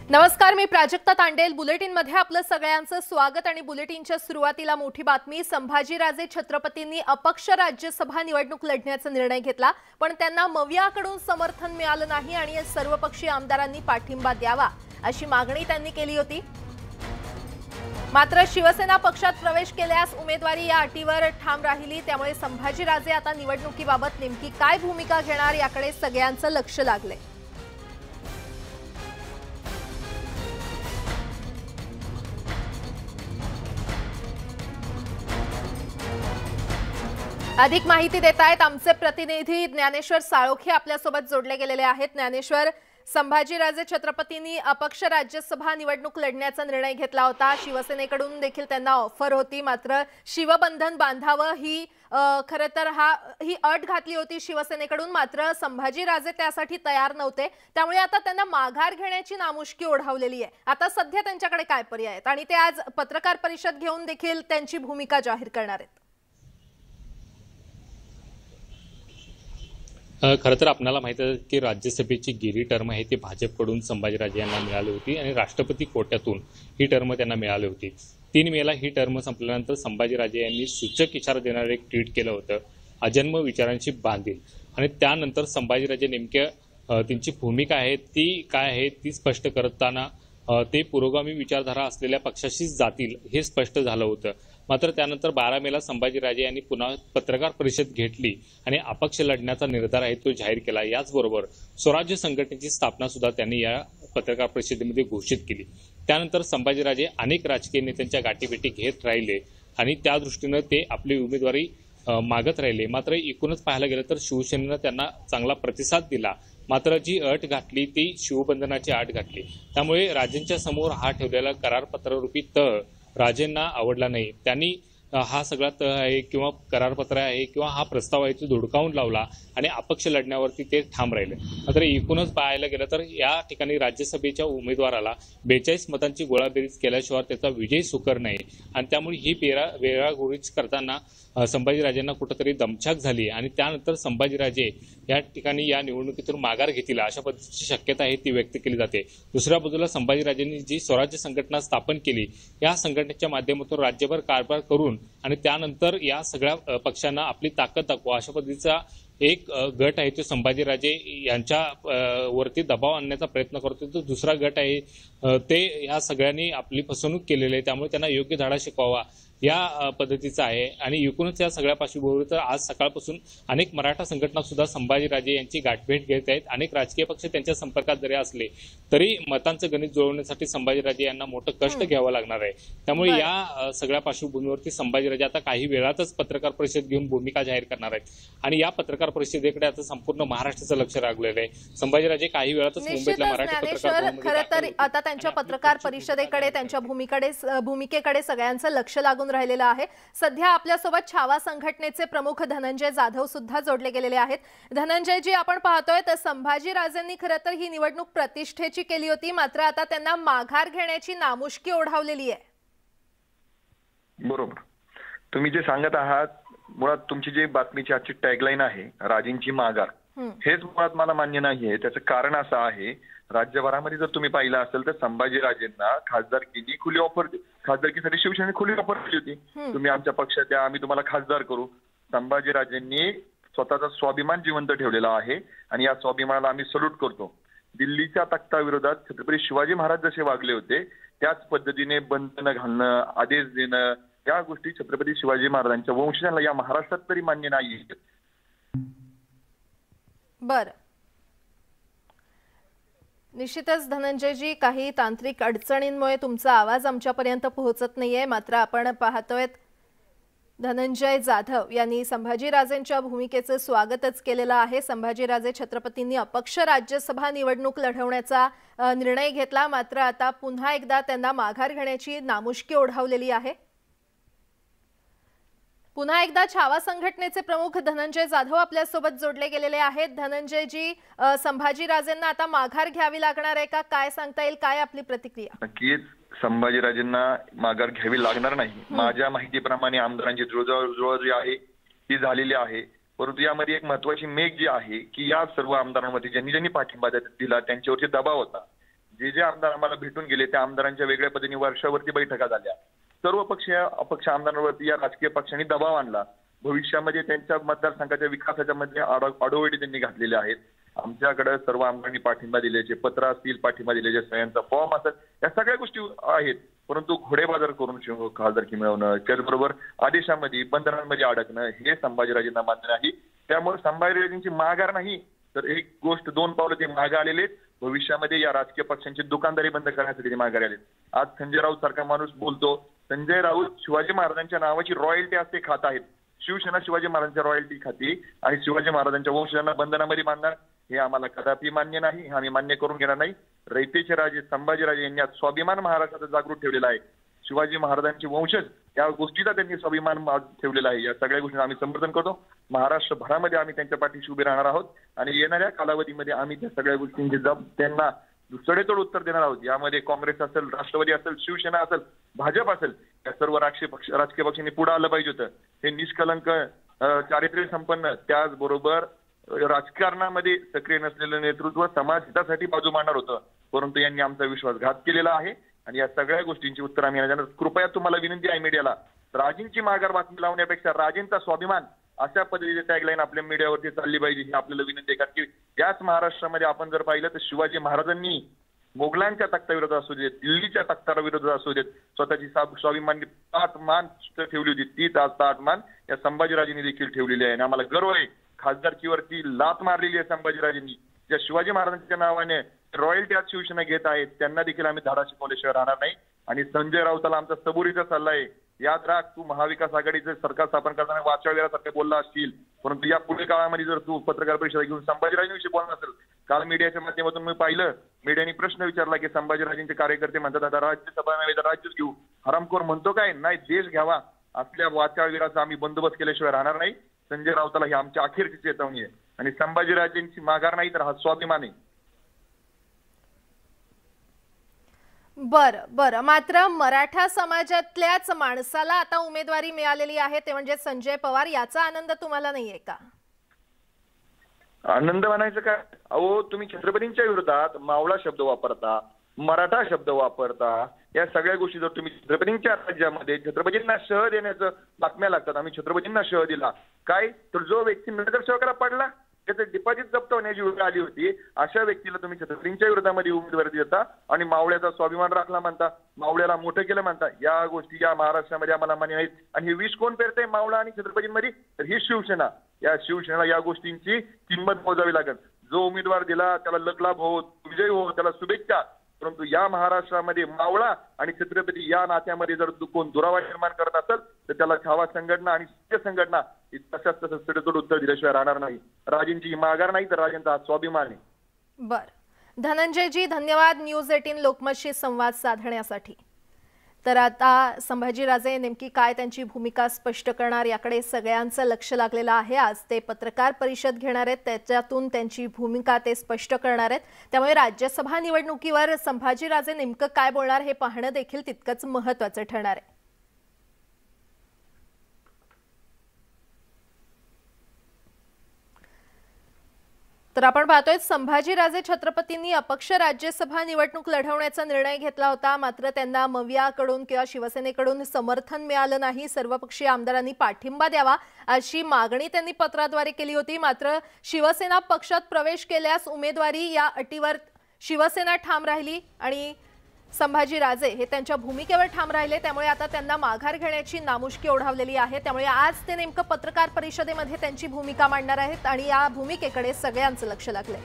नमस्कार, मी प्राजक्ता तांडेल. बुलेटिनमध्ये आपलं सगळ्यांचं स्वागत. आणि बुलेटिनच्या सुरुवातीला मोठी बातमी. संभाजीराजे छत्रपतींनी अपक्ष राज्यसभा निवडणूक लढण्याचा निर्णय घेतला, पण त्यांना मवियाकडून समर्थन मिळालं नाही आणि सर्वपक्षीय आमदारांनी पाठिंबा द्यावा अशी मागणी त्यांनी केली होती. मात्र शिवसेना पक्षात प्रवेश केल्यास उमेदवारी या अटीवर ठाम राहिली. त्यामुळे संभाजीराजे आता निवडणुकीबाबत नेमकी काय भूमिका घेणार याकडे सगळ्यांचं लक्ष लागले. अधिक माहिती देत आहेत आमचे प्रतिनिधी ज्ञानेश्वर साळोखे. आपल्यासोबत जोडले गेलेले आहेत. ज्ञानेश्वर, संभाजीराजे छत्रपतींनी अपक्ष राज्यसभा निवडणूक लढण्याचा निर्णय घेतला होता. शिवसेनेकडून देखील त्यांना ऑफर होती, मात्र शिवबंधन बांधावं ही खरं तर ही अट घातली होती शिवसेनेकडून. मात्र संभाजीराजे त्यासाठी तयार नव्हते. त्यामुळे आता त्यांना माघार घेण्याची नामुष्की ओढावलेली आहे. आता सध्या त्यांच्याकडे काय पर्याय आहेत आणि ते आज पत्रकार परिषद घेऊन देखील त्यांची भूमिका जाहीर करणार आहेत. खरं तर आपल्याला माहित आहे की राज्यसभेची गेली टर्म आहे ती भाजपकडून संभाजीराजे यांना मिळाली होती आणि राष्ट्रपती कोट्यातून ही टर्म त्यांना मिळाली होती. 3 मेला ही टर्म संपल्यानंतर संभाजीराजे यांनी सूचक इशारा देणारं एक ट्विट केलं होतं, अजन्म विचारांशी बांधील. आणि त्यानंतर संभाजीराजे नेमक्या त्यांची भूमिका आहे ती काय आहे ती स्पष्ट करताना ते पुरोगामी विचारधारा असलेल्या पक्षाशीच जातील हे स्पष्ट झालं होतं. मात्र त्यानंतर 12 मेला संभाजीराजे यांनी पुन्हा पत्रकार परिषद घेतली आणि अपक्ष लढण्याचा निर्धार आहे तो जाहीर केला. याचबरोबर स्वराज्य संघटनेची स्थापना सुद्धा त्यांनी या पत्रकार परिषदेमध्ये घोषित केली. त्यानंतर संभाजीराजे अनेक राजकीय नेत्यांच्या गाठीभेटी घेत राहिले आणि त्या दृष्टीनं ते आपली उमेदवारी मागत राहिले. मात्र एकूणच पाहायला गेलं तर शिवसेनेनं त्यांना चांगला प्रतिसाद दिला. मात्र जी अट घातली ती शिवबंधनाची अट घातली. त्यामुळे राजेंच्या समोर हा ठेवलेला करारपत्ररूपी तह राजेंना आवडला नाही. त्यांनी हा सगळा तह आहे किंवा करारपत्र आहे किंवा हा प्रस्ताव आहे तो धुडकावून लावला आणि अपक्ष लढण्यावरती ते ठाम राहिले. मात्र एकूणच पाहायला गेलं तर या ठिकाणी राज्यसभेच्या उमेदवाराला 42 मतांची गोळाबेरीज केल्याशिवाय त्याचा विजय सुकर नाही आणि त्यामुळे ही वेळाघोळीच करताना संभाजीराजेंना कुठेतरी दमछाक झाली आणि त्यानंतर संभाजीराजे या ठिकाणी या निवडणुकीतून माघार घेतील अशा पद्धतीची शक्यता आहे ती व्यक्त केली जाते. दुसऱ्या बाजूला संभाजीराजेंनी जी स्वराज्य संघटना स्थापन केली या संघटनेच्या माध्यमातून राज्यभर कारभार करून आणि त्यानंतर या सगळ्या पक्षांना आपली ताकद दाखवा अशा पद्धतीचा एक गट आहे तो संभाजीराजे यांच्या वरती दबाव आणण्याचा प्रयत्न करतो. तो दुसरा गट आहे ते या सगळ्यांनी आपली फसवणूक केलेली आहे त्यामुळे त्यांना योग्य धडा शिकवावा या पद्धतीचा आहे. आणि एकूणच या सगळ्या पार्श्वभूमीवर तर आज सकाळपासून अनेक मराठा संघटना सुद्धा संभाजीराजे यांची गाठभेट घेत आहेत. अनेक राजकीय पक्ष त्यांच्या संपर्कात जरी असले तरी मतांचं गणित जुळवण्यासाठी संभाजीराजे यांना मोठं कष्ट घ्यावं लागणार आहे. त्यामुळे या सगळ्या पार्श्वभूमीवरती संभाजीराजे आता काही वेळातच पत्रकार परिषद घेऊन भूमिका जाहीर करणार आहेत आणि या पत्रकार परिषदेकडे आता संपूर्ण महाराष्ट्राचं लक्ष लागलेलं आहे. संभाजीराजे काही वेळातच मुंबईतल्या मराठी पत्रकार खरं तर आता त्यांच्या पत्रकार परिषदेकडे त्यांच्या भूमिकेकडे सगळ्यांचं लक्ष लागून राहिलेलं आहे. सध्या आपल्यासोबत छावा संघटनेचे प्रमुख धनंजय जाधव सुद्धा जोडले गेलेले आहेत. धनंजयजी, आपण पाहतोय तर संभाजीराजेंनी खरं तर ही निवडणूक प्रतिष्ठेची केली होती, मात्र आता त्यांना माघार घेण्याची नामुष्की ओढावलेली आहे. बरोबर, तुम्ही जे सांगत आहात मुळात तुमची जी बातमीची आजची टॅगलाईन आहे राजेंची माघार, हेच मुळात मला मान्य नाहीये. त्याचं कारण असं आहे, राज्यभरामध्ये जर तुम्ही पाहिलं असेल तर संभाजीराजेंना खासदारकीची खुली ऑफर, खासदारकीसाठी शिवसेनेने खुली ऑफर दिली होती. तुम्ही आमच्या पक्षात या, आम्ही तुम्हाला खासदार करू. संभाजीराजेंनी स्वतःचा स्वाभिमान जिवंत ठेवलेला आहे आणि या स्वाभिमानाला आम्ही सल्यूट करतो. दिल्लीच्या तख्ताविरोधात छत्रपती शिवाजी महाराज जसे वागले होते त्याच पद्धतीने बंधनं घालणं, आदेश देणं, या गोष्टी छत्रपती शिवाजी महाराजांच्या वंशजांना या महाराष्ट्रात तरी मान्य नाही. बरं, निश्चितच धनंजयजी, काही तांत्रिक अडचणींमुळे तुमचा आवाज आमच्यापर्यंत पोहोचत नाहीये. मात्र आपण पाहतोय धनंजय जाधव यांनी संभाजीराजेंच्या भूमिकेचं स्वागतच केलेलं आहे. संभाजीराजे छत्रपतींनी अपक्ष राज्यसभा निवडणूक लढवण्याचा निर्णय घेतला, मात्र आता पुन्हा एकदा त्यांना माघार घेण्याची नामुष्की ओढावलेली आहे. पुन्हा एकदा छावा संघटनेचे प्रमुख धनंजय जाधव आपल्यासोबत जोडले गेलेले आहेत. धनंजयजी, संभाजीराजेंना आता माघार घ्यावी लागणार आहे का, काय सांगता येईल, काय आपली प्रतिक्रिया? नक्कीच संभाजीराजेंना माघार घ्यावी लागणार नाही. माझ्या माहितीप्रमाणे आमदारांची जुळवाजुळव जी आहे ती झालेली आहे. परंतु यामध्ये एक महत्वाची मेघ जी आहे की या सर्व आमदारांमध्ये ज्यांनी पाठिंबा दिला त्यांच्यावरती दबाव होता. जे जे आमदार आम्हाला भेटून गेले त्या आमदारांच्या वेगळ्या पद्धतीने वर्षावरती बैठका झाल्या. सर्व पक्षीय अपक्ष आमदारांवरती या राजकीय पक्षांनी दबाव आणला. भविष्यामध्ये त्यांच्या मतदारसंघाच्या विकासाच्या मध्ये आडोवेडी त्यांनी घातलेले आहेत. आमच्याकडे सर्व आमदारांनी पाठिंबा दिल्याचे पत्र असतील, पाठिंबा दिल्याचे सह्यांचा फॉर्म असेल, या सगळ्या गोष्टी आहेत. परंतु घोडेबाजार करून खासदारकी मिळवणं, त्याचबरोबर आदेशामध्ये बंधनांमध्ये अडकणं हे संभाजीराजेंना मान्य नाही. त्यामुळे संभाजीराजेंची माघार नाही तर एक गोष्ट 2 पावलं ते मागे आलेले. भविष्यामध्ये या राजकीय पक्षांची दुकानदारी बंद करण्यासाठी ते माघार आले. आज संजय राऊत सारखा माणूस बोलतो. संजय राऊत शिवाजी महाराजांच्या नावाची रॉयल्टी असते खात आहेत. शिवसेना शिवाजी महाराजांच्या रॉयल्टी खाती आणि शिवाजी महाराजांच्या वंशजांना बंधनामध्ये बांधणार हे आम्हाला कदापि मान्य नाही. आम्ही मान्य करून घेणार नाही. रयतेचे राजे संभाजीराजे यांनी आज स्वाभिमान महाराष्ट्राचा जागृत ठेवलेला आहे. शिवाजी महाराजांचे वंशज या गोष्टीचा त्यांनी स्वाभिमान ठेवलेला आहे. या सगळ्या गोष्टी आम्ही समर्थन करतो. महाराष्ट्रभरामध्ये आम्ही त्यांच्या पाठीशी उभे राहणार आहोत आणि येणाऱ्या कालावधीमध्ये आम्ही त्या सगळ्या गोष्टींची त्यांना सडेतोड उत्तर देणार आहोत. यामध्ये काँग्रेस असेल, राष्ट्रवादी असेल, शिवसेना असेल, भाजप असेल, या सर्व राजकीय पक्षांनी पुढे आलं पाहिजे होतं. हे निष्कलंक, चारित्र्य संपन्न, त्याचबरोबर राजकारणामध्ये सक्रिय नसलेलं नेतृत्व समाज हितासाठी बाजू मांडणार होतं. परंतु यांनी आमचा विश्वासघात केलेला आहे आणि या सगळ्या गोष्टींची उत्तर आम्ही देणार. कृपया तुम्हाला विनंती आहे मीडियाला, राजेंची माघार बातमी लावण्यापेक्षा राजेंचा स्वाभिमान अशा पद्धतीचे टॅगलाईन आपल्या मीडियावरती चालली पाहिजे ही आपल्याला विनंती आहे. कारण की याच महाराष्ट्रामध्ये आपण जर पाहिलं तर शिवाजी महाराजांनी मोगलांच्या तख्ताविरोधात असू देत, दिल्लीच्या तख्ताला विरोधात असू देत, स्वतःची स्वाभिमानी ताट मान ठेवली होती. तीच आज ताट मान या संभाजीराजेंनी देखील ठेवलेली आहे आणि आम्हाला गर्व आहे. खासदारकीवरती लात मारलेली आहे संभाजीराजेंनी. ज्या शिवाजी महाराजांच्या नावाने रॉयल्टी आज शिवसेना घेत आहेत त्यांना देखील आम्ही धाडा शिकवल्याशिवाय राहणार नाही. आणि संजय राऊताला आमचा सबुरीचा सल्ला आहे, याद राख, तू महाविकास आघाडीचं सरकार स्थापन करताना वाचाळवेळासारखे बोलला असतील, परंतु या पुढील काळामध्ये जर तू पत्रकार परिषद घेऊन संभाजीराजेंविषयी बोलणार असेल. काल मीडियाच्या माध्यमातून मी पाहिलं, मीडियाने प्रश्न विचारला की संभाजीराजेंचे कार्यकर्ते म्हणतात आता राज्यसभा नव्हे तर राज्यच घेऊ. हरामखोर म्हणतो काय? नाही, देश घ्यावा. असल्या वाचाळवीराचा आम्ही बंदोबस्त केल्याशिवाय राहणार नाही. संजय राऊताला ही आमची अखेरची चेतावणी आहे आणि संभाजीराजेंची माघार नाही तर हा स्वाभिमान आहे. बरं. मात्र मराठा समाजातल्याच माणसाला आता उमेदवारी मिळालेली आहे ते म्हणजे संजय पवार. याचा आनंद तुम्हाला नाहीये का? आनंद म्हणायचं काय? अहो, तुम्ही छत्रपतींच्या विरोधात मावळा शब्द वापरता, मराठा शब्द वापरता. या सगळ्या गोष्टी जर तुम्ही छत्रपतींच्या राज्यामध्ये छत्रपतींना शह देण्याचं बातम्या लागतात. आम्ही छत्रपतींना शह दिला काय? तर जो व्यक्ती नगरसेवकाला पडला त्याचं डिपॉझिट जप्त होण्याची वेळ आली होती, अशा व्यक्तीला तुम्ही छत्रपतींच्या विरोधामध्ये उमेदवारी देता आणि मावळ्याचा स्वाभिमान राखला म्हणता, मावळ्याला मोठं केलं म्हणता. या गोष्टी या महाराष्ट्रामध्ये आम्हाला मान्य नाहीत. आणि हे विष कोण पेरतंय मावळा आणि छत्रपतींमध्ये? तर ही शिवसेना. या शिवसेनेला या गोष्टींची किंमत मोजावी लागेल. जो उमेदवार दिला त्याला लखलाभ हो, विजय हो, त्याला शुभेच्छा. परंतु या महाराष्ट्रामध्ये मावळा आणि छत्रपती या नात्यामध्ये जर कोण दुरावा निर्माण करत असेल तर त्याला छावा संघटना आणि सत्य संघटना तसंच सडेतोड उत्तर दिल्याशिवाय राहणार नाही. राजेंची माघार नाही तर राजेंचा हा स्वाभिमान आहे. बरं, धनंजयजी धन्यवाद न्यूज 18 लोकमतशी संवाद साधण्यासाठी. तर आता संभाजीराजे नेमकी काय त्यांची भूमिका स्पष्ट करणार याकडे सगळ्यांचं लक्ष लागलेलं आहे. आज ते पत्रकार परिषद घेणार आहेत, त्याच्यातून त्यांची भूमिका ते स्पष्ट करणार आहेत. त्यामुळे राज्यसभा निवडणुकीवर संभाजीराजे नेमकं काय बोलणार हे पाहणं देखील तितकंच महत्त्वाचं ठरणार आहे. तर आपण पाहतोय संभाजीराजे छत्रपतींनी अपक्ष राज्यसभा निवडणूक लढवण्याचा निर्णय घेतला होता. मात्र त्यांना मवियाकडून किंवा शिवसेनेकडून समर्थन मिळालं नाही. सर्वपक्षीय आमदारांनी पाठिंबा द्यावा अशी मागणी त्यांनी पत्राद्वारे केली होती. मात्र शिवसेना पक्षात प्रवेश केल्यास उमेदवारी या अटीवर शिवसेना ठाम राहिली आणि संभाजीराजे हे त्यांच्या भूमिकेवर ठाम राहिले. त्यामुळे आता त्यांना माघार घेण्याची नामुष्की ओढावलेली आहे. त्यामुळे आज ते नेमकं पत्रकार परिषदेमध्ये त्यांची भूमिका मांडणार आहेत आणि या भूमिकेकडे सगळ्यांचं लक्ष लागलंय.